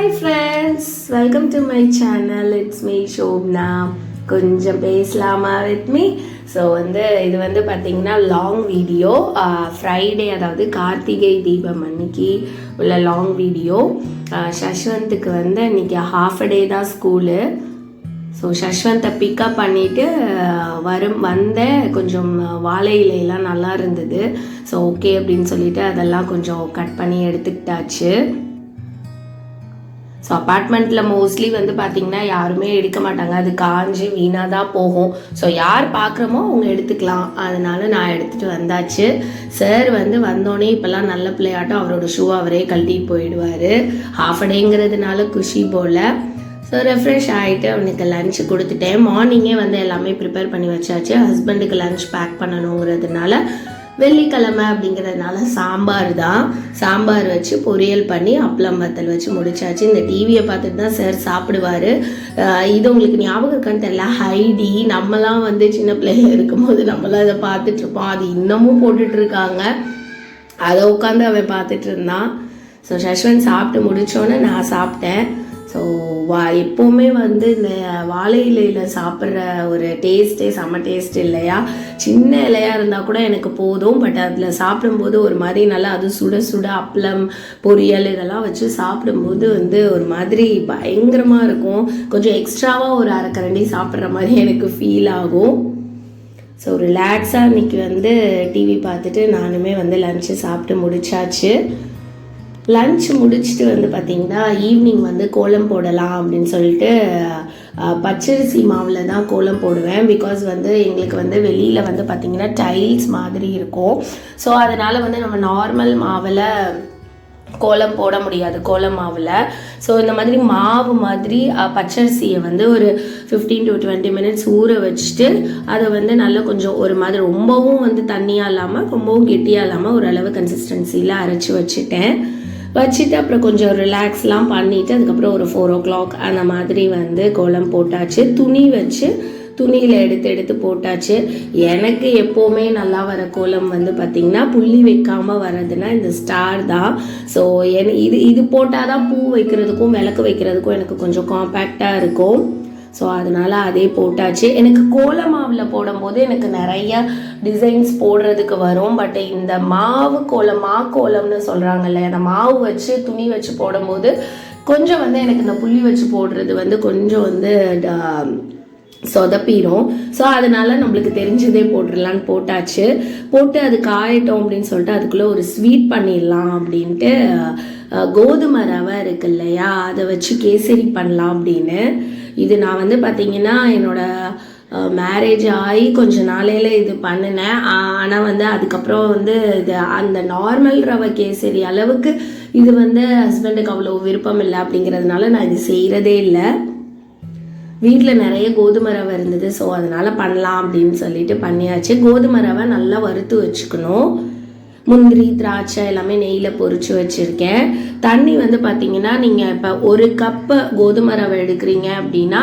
Hi friends, welcome to my channel. It's me Shobna. கொஞ்சம் பேசலாமா with me. So இது பார்த்தீங்கன்னா லாங் வீடியோ ஃப்ரைடே, அதாவது கார்த்திகை தீபம் அன்னைக்கு உள்ள லாங் வீடியோ. சஷ்வந்துக்கு இன்னைக்கு ஹாஃப் டே தான் ஸ்கூலு. ஸோ சஷ்வந்தை பிக்கப் பண்ணிவிட்டு வந்தேன். கொஞ்சம் வாழை இலையெல்லாம் நல்லா இருந்தது. ஸோ ஓகே அப்படின்னு சொல்லிட்டு அதெல்லாம் கொஞ்சம் கட் பண்ணி எடுத்துக்கிட்டாச்சு. ஸோ அப்பார்ட்மெண்ட்டில் மோஸ்ட்லி பார்த்தீங்கன்னா யாருமே எடுக்க மாட்டாங்க, அது காஞ்சி வீணாக தான் போகும். ஸோ யார் பார்க்குறோமோ அவங்க எடுத்துக்கலாம், அதனால நான் எடுத்துகிட்டு வந்தாச்சு. சார் வந்தோடனே இப்போல்லாம் நல்ல பிள்ளையாட்டம் அவரோட ஷூ அவரே கழட்டிட்டு போயிடுவார். ஹாஃப் டேங்கிறதுனால குஷி போல். ஸோ ரெஃப்ரெஷ் ஆகிட்டு அவனுக்கு லன்ச் கொடுத்துட்டேன். மார்னிங்கே எல்லாமே ப்ரிப்பேர் பண்ணி வச்சாச்சு. ஹஸ்பண்டுக்கு லன்ச் பேக் பண்ணணுங்கிறதுனால வெள்ளிக்கிழமை அப்படிங்கிறதுனால சாம்பார் தான். சாம்பார் வச்சு பொரியல் பண்ணி அப்பளம் வத்தல் வச்சு முடிச்சாச்சு. இந்த டிவியை பார்த்துட்டு தான் சார் சாப்பிடுவார். இது உங்களுக்கு ஞாபகம் இருக்கான்னு தெரியல, ஹைடி நம்மலாம் சின்ன பிள்ளைங்க இருக்கும்போது நம்மளாம் அதை பார்த்துட்ருப்போம். அது இன்னமும் போட்டுட்ருக்காங்க. அதை உட்காந்து அவன் பார்த்துட்டு இருந்தான். ஸோ சஷ்வந்த் சாப்பிட்டு முடித்தோன்னே நான் சாப்பிட்டேன். ஸோ எப்போவுமே இந்த வாழை இலையில் சாப்பிட்ற ஒரு டேஸ்ட்டே செம்ம டேஸ்ட் இல்லையா? சின்ன இலையாக இருந்தால் கூட எனக்கு போதும். பட் அதில் சாப்பிடும்போது ஒரு மாதிரி நல்லா, அது சுட சுட அப்பளம் பொரியல் இதெல்லாம் வச்சு சாப்பிடும்போது ஒரு மாதிரி பயங்கரமாக இருக்கும். கொஞ்சம் எக்ஸ்ட்ராவாக ஒரு அரைக்கரண்டி சாப்பிட்ற மாதிரி எனக்கு ஃபீல் ஆகும். ஸோ ரிலாக்ஸாக இன்றைக்கி டிவி பார்த்துட்டு நானுமே லஞ்சு சாப்பிட்டு முடிச்சாச்சு. லன்ச் முடிச்சுட்டு பார்த்திங்கன்னா ஈவினிங் கோலம் போடலாம் அப்படின்னு சொல்லிட்டு பச்சரிசி மாவில் தான் கோலம் போடுவேன். பிகாஸ் எங்களுக்கு வெளியில் பார்த்திங்கன்னா டைல்ஸ் மாதிரி இருக்கும். ஸோ அதனால் நம்ம நார்மல் மாவில் கோலம் போட முடியாது, கோலம் மாவில். ஸோ இந்த மாதிரி மாவு மாதிரி பச்சரிசியை ஒரு 15 to 20 minutes ஊற வச்சுட்டு அதை நல்லா கொஞ்சம் ஒரு மாதிரி ரொம்பவும் தண்ணியாக இல்லாமல் ரொம்பவும் கெட்டியாக இல்லாமல் ஓரளவு கன்சிஸ்டன்சியில் அரைச்சி வச்சுட்டு அப்புறம் கொஞ்சம் ரிலாக்ஸ்லாம் பண்ணிவிட்டு அதுக்கப்புறம் ஒரு 4 o'clock அந்த மாதிரி கோலம் போட்டாச்சு. துணி வச்சு துணியில் எடுத்து போட்டாச்சு. எனக்கு எப்போவுமே நல்லா வர கோலம் பார்த்திங்கன்னா புள்ளி வைக்காமல் வர்றதுன்னா இந்த ஸ்டார் தான். ஸோ இது போட்டால் தான் பூ வைக்கிறதுக்கும் விளக்கு வைக்கிறதுக்கும் எனக்கு கொஞ்சம் காம்பேக்டாக இருக்கும். ஸோ அதனால் அதே போட்டாச்சு. எனக்கு கோலமாவில் போடும்போது எனக்கு நிறையா டிசைன்ஸ் போடுறதுக்கு வரும். பட் இந்த மாவு கோலம், மாக்கோலம்னு சொல்கிறாங்கல்ல, அந்த மாவு வச்சு துணி வச்சு போடும்போது கொஞ்சம் எனக்கு இந்த புள்ளி வச்சு போடுறது கொஞ்சம் சொதப்பிடும். ஸோ அதனால் நம்மளுக்கு தெரிஞ்சதே போட்டுடலான்னு போட்டாச்சு. போட்டு அது காயட்டும் அப்படின்னு சொல்லிட்டு அதுக்குள்ளே ஒரு ஸ்வீட் பண்ணிடலாம் அப்படின்ட்டு கோதுமை ரவை இருக்கு இல்லையா, அதை வச்சு கேசரி பண்ணலாம் அப்படின்னு. இது நான் பார்த்திங்கன்னா என்னோடய மேரேஜ் ஆகி கொஞ்ச நாளையில் இது பண்ணினேன். ஆனால் அதுக்கப்புறம் இது அந்த நார்மல் ரவை கேசரி அளவுக்கு இது ஹஸ்பண்டுக்கு அவ்வளோ விருப்பம் இல்லை. அப்படிங்கிறதுனால நான் இது செய்கிறதே இல்லை. வீட்டில் நிறைய கோதுமை ரவை இருந்தது. ஸோ அதனால் பண்ணலாம் அப்படின்னு சொல்லிட்டு பண்ணியாச்சு. கோதுமை ரவை நல்லா வறுத்து வச்சுக்கணும். முந்திரி திராட்சை எல்லாமே நெய்யில் பொரிச்சு வச்சுருக்கேன். தண்ணி பார்த்திங்கன்னா நீங்கள் இப்போ 1 கப்பு கோதுமை ரவை எடுக்கிறீங்க அப்படின்னா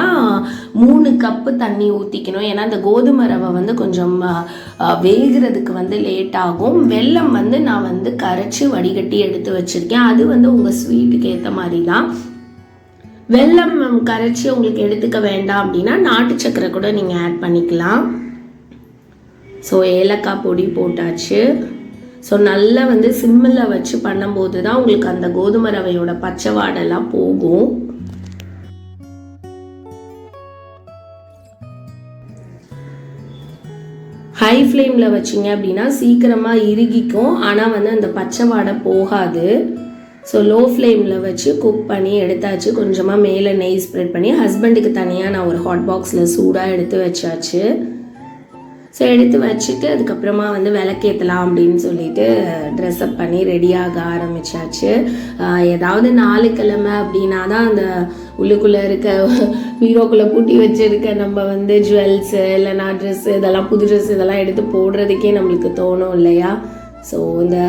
3 கப்பு தண்ணி ஊற்றிக்கணும். ஏன்னா இந்த கோதுமை ரவை கொஞ்சம் வேகிறதுக்கு லேட் ஆகும். வெல்லம் நான் கரைச்சி வடிகட்டி எடுத்து வச்சுருக்கேன். அது உங்கள் ஸ்வீட்டுக்கு ஏற்ற மாதிரி தான். வெல்லம் கரைச்சி உங்களுக்கு எடுத்துக்க வேண்டாம் அப்படின்னா நாட்டு சக்கரை கூட நீங்கள் ஆட் பண்ணிக்கலாம். ஸோ ஏலக்காய் பொடி போட்டாச்சு. ஸோ நல்லா சிம்மில் வச்சு பண்ணும்போது தான் உங்களுக்கு அந்த கோதுமை ரவையோட பச்சை வாடெல்லாம் போகும். ஹை ஃப்ளேமில் வச்சிங்க அப்படின்னா சீக்கிரமாக இறுகிக்கும். ஆனால் அந்த பச்சை வாடை போகாது. ஸோ லோ ஃப்ளேமில் வச்சு குக் பண்ணி எடுத்தாச்சு. கொஞ்சமாக மேலே நெய் ஸ்ப்ரெட் பண்ணி ஹஸ்பண்டுக்கு தனியாக நான் ஒரு ஹாட் பாக்ஸில் சூடாக எடுத்து வச்சாச்சு. ஸோ எடுத்து வச்சுட்டு அதுக்கப்புறமா விளக்கேற்றலாம் அப்படின்னு சொல்லிட்டு ட்ரெஸ்அப் பண்ணி ரெடியாக ஆரம்பித்தாச்சு. ஏதாவது 4 கிழமை அப்படின்னா தான் அந்த உள்ளுக்குள்ளே இருக்க பீரோக்குள்ளே பூட்டி வச்சுருக்க நம்ம ஜுவல்ஸு இல்லைனா ட்ரெஸ்ஸு இதெல்லாம் புது ட்ரெஸ் இதெல்லாம் எடுத்து போடுறதுக்கே நம்மளுக்கு தோணும் இல்லையா? ஸோ இந்த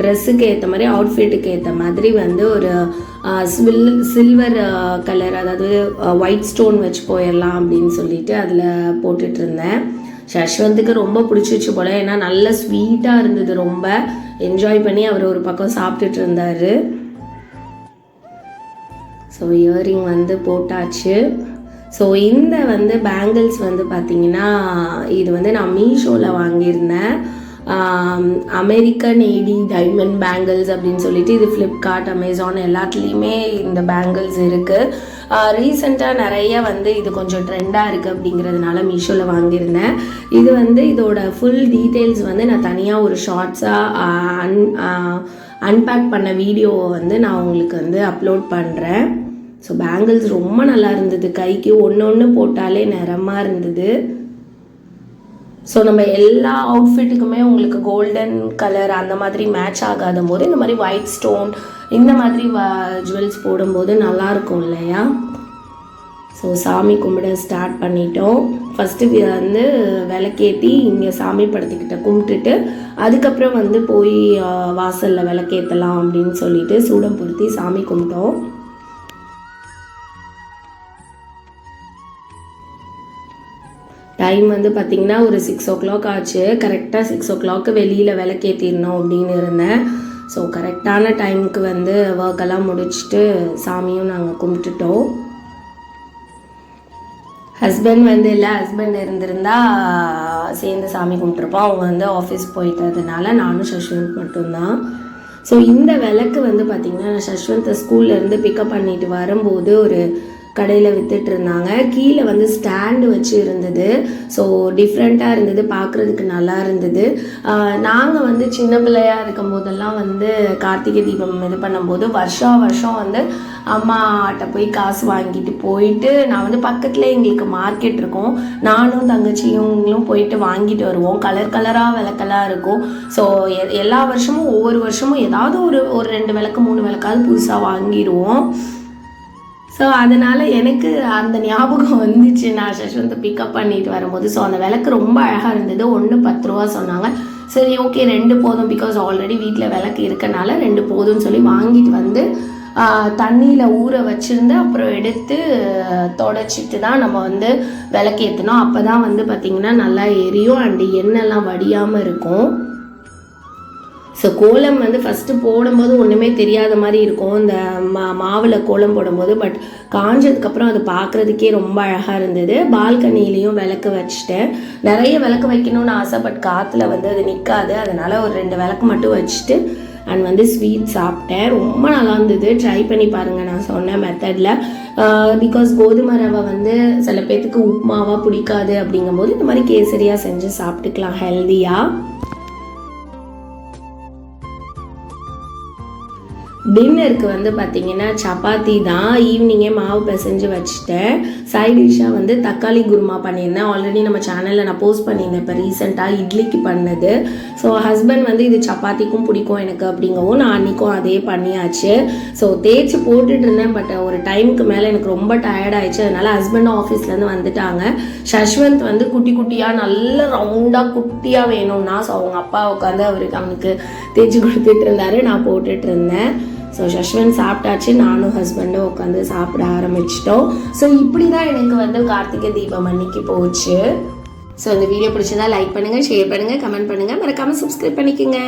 ட்ரெஸ்ஸுக்கு ஏற்ற மாதிரி அவுட்ஃபிட்டுக்கு ஏற்ற மாதிரி ஒரு சில்வர் கலர், அதாவது ஒயிட் ஸ்டோன் வச்சு போயிடலாம் அப்படின்னு சொல்லிட்டு அதில் போட்டுட்ருந்தேன். சஷ்வந்துக்கு ரொம்ப பிடிச்சிச்சு போல். ஏன்னா நல்ல ஸ்வீட்டாக இருந்தது. ரொம்ப என்ஜாய் பண்ணி அவர் ஒரு பக்கம் சாப்பிட்டுட்டு இருந்தார். ஸோ இயரிங் வந்து போட்டாச்சு. ஸோ இந்த வந்து பேங்கிள்ஸ் வந்து பார்த்திங்கன்னா இது வந்து நான் மீஷோவில் வாங்கியிருந்தேன். அமெரிக்கன் ஏடி டைமண்ட் பேங்கிள்ஸ் அப்படின்னு சொல்லிட்டு இது ஃப்ளிப்கார்ட், அமேசான் எல்லாத்துலேயுமே இந்த பேங்கிள்ஸ் இருக்குது. ரீசெண்டாக நிறைய வந்து இது கொஞ்சம் ட்ரெண்டாக இருக்குது அப்படிங்கிறதுனால மீஷோவில் வாங்கியிருந்தேன். இது வந்து இதோட ஃபுல் டீட்டெயில்ஸ் வந்து நான் தனியாக ஒரு ஷார்ட்ஸாக அன்பேக் பண்ண வீடியோவை வந்து நான் உங்களுக்கு வந்து அப்லோட் பண்ணுறேன். ஸோ பேங்கிள்ஸ் ரொம்ப நல்லா இருந்தது, கைக்கு ஒன்று ஒன்று போட்டாலே நிறமாக இருந்தது. ஸோ நம்ம எல்லா அவுட்ஃபிட்டுக்குமே உங்களுக்கு கோல்டன் கலர் அந்த மாதிரி மேட்ச் ஆகாத போது இந்த மாதிரி ஒயிட் ஸ்டோன் இந்த மாதிரி ஜுவல்ஸ் போடும்போது நல்லாயிருக்கும் இல்லையா? ஸோ சாமி கும்பிட ஸ்டார்ட் பண்ணிட்டோம். ஃபஸ்ட்டு வந்து விளக்கேற்றி இங்கே சாமி படத்துக்கிட்ட கும்பிட்டுட்டு அதுக்கப்புறம் வந்து போய் வாசலில் விளக்கேற்றலாம் அப்படின்னு சொல்லிட்டு சூடம் பொருத்தி சாமி கும்பிட்டோம். டைம் வந்து பார்த்திங்கன்னா ஒரு 6 o'clock ஆச்சு. கரெக்டாக 6 o'clock வெளியில் விளக்கேற்றிடணும் அப்படின்னு இருந்தேன். ஸோ கரெக்டான டைமுக்கு வந்து ஒர்க்கெல்லாம் முடிச்சுட்டு சாமியும் நாங்கள் கும்பிட்டுட்டோம். ஹஸ்பண்ட் வந்து இல்லை, ஹஸ்பண்ட் இருந்திருந்தா சேர்ந்து சாமி கும்பிட்ருப்போம். அவங்க வந்து ஆஃபீஸ் போயிட்டதுனால நானும் சஷ்வந்த் மட்டும்தான். ஸோ இந்த விளக்கு வந்து பார்த்திங்கன்னா நான் சஷ்வந்தை ஸ்கூல்லேருந்து பிக்கப் பண்ணிட்டு வரும்போது ஒரு கடையில் விற்றுட்டு இருந்தாங்க. கீழே வந்து ஸ்டாண்டு வச்சு இருந்தது. ஸோ டிஃப்ரெண்ட்டாக இருந்தது, பார்க்குறதுக்கு நல்லா இருந்தது. நாங்கள் வந்து சின்ன பிள்ளையாக இருக்கும் போதெல்லாம் வந்து கார்த்திகை தீபம் இது பண்ணும்போது வருஷம் வந்து அம்மாட்ட போய் காசு வாங்கிட்டு போயிட்டு நான் வந்து பக்கத்தில் எங்களுக்கு மார்க்கெட் இருக்கும், நானும் தங்கச்சியும் போயிட்டு வாங்கிட்டு வருவோம். கலர் கலராக விளக்கெல்லாம் இருக்கும். ஸோ எல்லா வருஷமும் ஒவ்வொரு வருஷமும் ஏதாவது ஒரு 2 விளக்கு 3 விளக்காவது புதுசாக வாங்கிடுவோம். ஸோ அதனால் எனக்கு அந்த ஞாபகம் வந்துச்சு நான் சஷ்வந்தை பிக்கப் பண்ணிட்டு வரும்போது. ஸோ அந்த விளக்கு ரொம்ப அழகாக இருந்தது. 1 10 ரூபா சொன்னாங்க. சரி ஓகே 2 போதும், பிகாஸ் ஆல்ரெடி வீட்டில் விளக்கு இருக்கனால 2 போதும்னு சொல்லி வாங்கிட்டு வந்து தண்ணியில் ஊற வச்சுருந்து அப்புறம் எடுத்து தொடச்சிட்டு தான் நம்ம வந்து விளக்கேற்றணும். அப்போ தான் வந்து பார்த்திங்கன்னா நல்லா எரியும் அண்டு எண்ணெய்லாம் வடியாமல் இருக்கும். ஸோ கோலம் வந்து ஃபஸ்ட்டு போடும்போது ஒன்றுமே தெரியாத மாதிரி இருக்கும் இந்த மாவில் கோலம் போடும்போது. பட் காஞ்சதுக்கப்புறம் அது பார்க்குறதுக்கே ரொம்ப அழகாக இருந்தது. பால்கனிலையும் விளக்கு வச்சுட்டேன். நிறைய விளக்கு வைக்கணும்னு ஆசை, பட் காற்றுல வந்து அது நிற்காது. அதனால் ஒரு 2 விளக்கு மட்டும் வச்சுட்டு அண்ட் வந்து ஸ்வீட் சாப்பிட்டேன். ரொம்ப நல்லா இருந்தது. ட்ரை பண்ணி பாருங்கள் நான் சொன்ன மெத்தடில். பிகாஸ் கோதுமை ரவை வந்து சில பேர்த்துக்கு உப்புமாவாக பிடிக்காது அப்படிங்கும்போது இந்த மாதிரி கேசரியாக செஞ்சு சாப்பிட்டுக்கலாம் ஹெல்தியாக. டின்னருக்கு வந்து பார்த்திங்கன்னா சப்பாத்தி தான். ஈவினிங்கே மாவு பிசைஞ்சு வச்சுட்டேன். சைட் டிஷ்ஷாக வந்து தக்காளி குருமா பண்ணியிருந்தேன். ஆல்ரெடி நம்ம சேனலில் நான் போஸ்ட் பண்ணியிருந்தேன் இப்போ ரீசெண்டாக இட்லிக்கு பண்ணது. ஸோ ஹஸ்பண்ட் வந்து இது சப்பாத்திக்கும் பிடிக்கும் எனக்கு அப்படிங்கவும் நான் அன்றைக்கும் அதே பண்ணியாச்சு. ஸோ தேய்ச்சி போட்டுட்டு இருந்தேன். பட் ஒரு டைமுக்கு மேலே எனக்கு ரொம்ப டயர்ட் ஆயிடுச்சு. அதனால் ஹஸ்பண்டும் ஆஃபீஸ்லேருந்து வந்துட்டாங்க. சஷ்வந்த் வந்து குட்டி குட்டியாக நல்ல ரவுண்டாக குட்டியாக வேணும்னா ஸோ அவங்க அப்பா உட்காந்து அவனுக்கு தேய்ச்சி கொடுத்துட்டு இருந்தாரு, நான் போட்டுட்டு இருந்தேன். ஸோ சஷ்வந்த் சாப்பிட்டாச்சு, நானும் ஹஸ்பண்டும் உட்காந்து சாப்பிட ஆரம்பிச்சிட்டோம். ஸோ இப்படி தான் எனக்கு வந்து கார்த்திகை தீபம் அன்னைக்கு போச்சு. ஸோ இந்த வீடியோ பிடிச்சதா லைக் பண்ணுங்கள், ஷேர் பண்ணுங்கள், கமெண்ட் பண்ணுங்கள், மறக்காமல் சப்ஸ்கிரைப் பண்ணிக்கோங்க.